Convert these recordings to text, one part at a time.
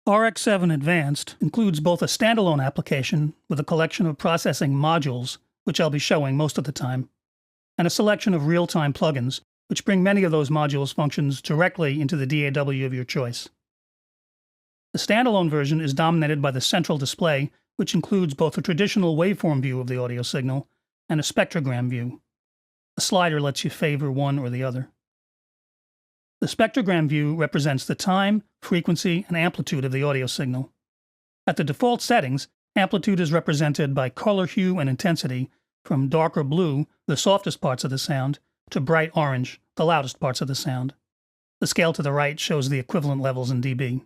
RX7 Advanced includes both a standalone application with a collection of processing modules, which I'll be showing most of the time, and a selection of real-time plugins, which bring many of those modules' functions directly into the DAW of your choice. The standalone version is dominated by the central display, which includes both a traditional waveform view of the audio signal and a spectrogram view. A slider lets you favor one or the other. The spectrogram view represents the time, frequency, and amplitude of the audio signal. At the default settings, amplitude is represented by color hue and intensity, from darker blue, the softest parts of the sound, to bright orange, the loudest parts of the sound. The scale to the right shows the equivalent levels in dB.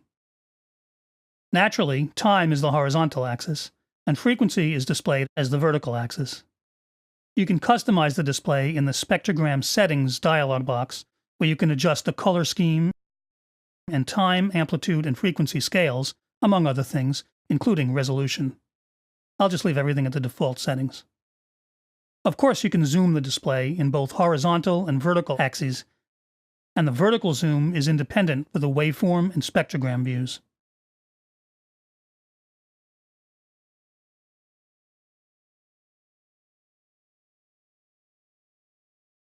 Naturally, time is the horizontal axis, and frequency is displayed as the vertical axis. You can customize the display in the Spectrogram Settings dialog box, where you can adjust the color scheme and time, amplitude, and frequency scales, among other things, including resolution. I'll just leave everything at the default settings. Of course, you can zoom the display in both horizontal and vertical axes, and the vertical zoom is independent for the waveform and spectrogram views.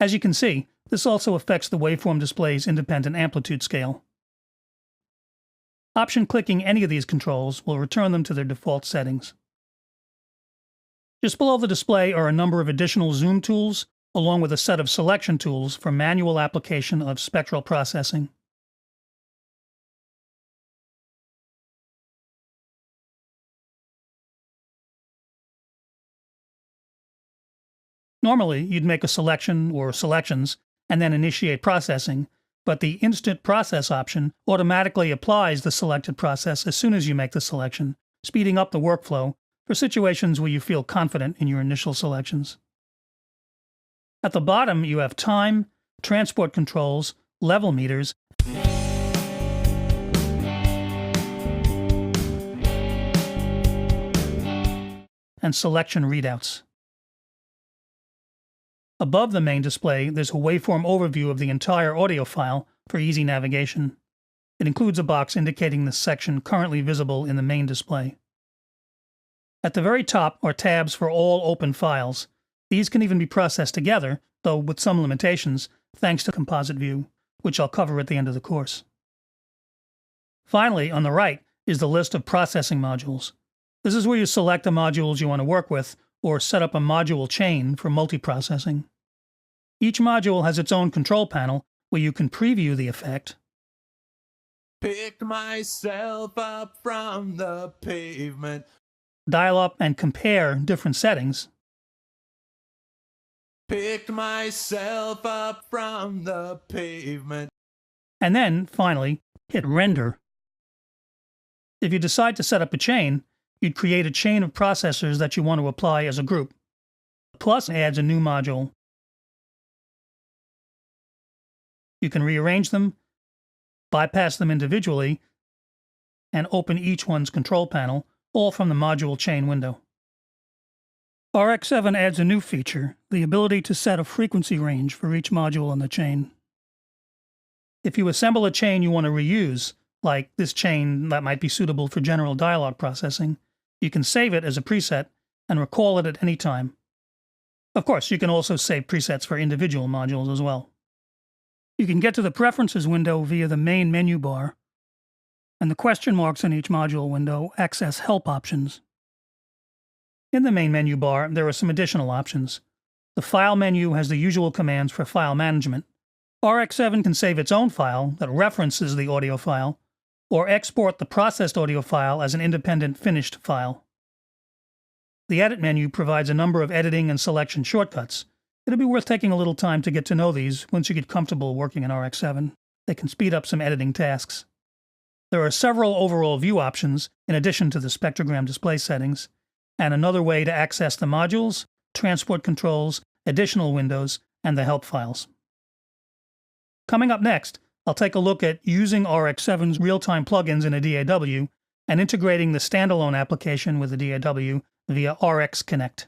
As you can see, this also affects the waveform display's independent amplitude scale. Option-clicking any of these controls will return them to their default settings. Just below the display are a number of additional zoom tools, along with a set of selection tools for manual application of spectral processing. Normally, you'd make a selection or selections and then initiate processing, but the Instant Process option automatically applies the selected process as soon as you make the selection, speeding up the workflow for situations where you feel confident in your initial selections. At the bottom, you have time, transport controls, level meters, and selection readouts. Above the main display, there's a waveform overview of the entire audio file for easy navigation. It includes a box indicating the section currently visible in the main display. At the very top are tabs for all open files. These can even be processed together, though with some limitations, thanks to composite view, which I'll cover at the end of the course. Finally, on the right is the list of processing modules. This is where you select the modules you want to work with, or set up a module chain for multiprocessing. Each module has its own control panel where you can preview the effect, pick myself up from the pavement, dial up and compare different settings, picked myself up from the pavement, and then, finally, hit render. If you decide to set up a chain, you'd create a chain of processors that you want to apply as a group. Plus adds a new module. You can rearrange them, bypass them individually, and open each one's control panel, all from the module chain window. RX7 adds a new feature, the ability to set a frequency range for each module in the chain. If you assemble a chain you want to reuse, like this chain that might be suitable for general dialogue processing, you can save it as a preset and recall it at any time. Of course, you can also save presets for individual modules as well. You can get to the Preferences window via the main menu bar, and the question marks in each module window access help options. In the main menu bar, there are some additional options. The File menu has the usual commands for file management. RX7 can save its own file that references the audio file, or export the processed audio file as an independent finished file. The Edit menu provides a number of editing and selection shortcuts. It'll be worth taking a little time to get to know these once you get comfortable working in RX7. They can speed up some editing tasks. There are several overall view options in addition to the spectrogram display settings, and another way to access the modules, transport controls, additional windows, and the help files. Coming up next, I'll take a look at using RX7's real-time plugins in a DAW and integrating the standalone application with the DAW via RX Connect.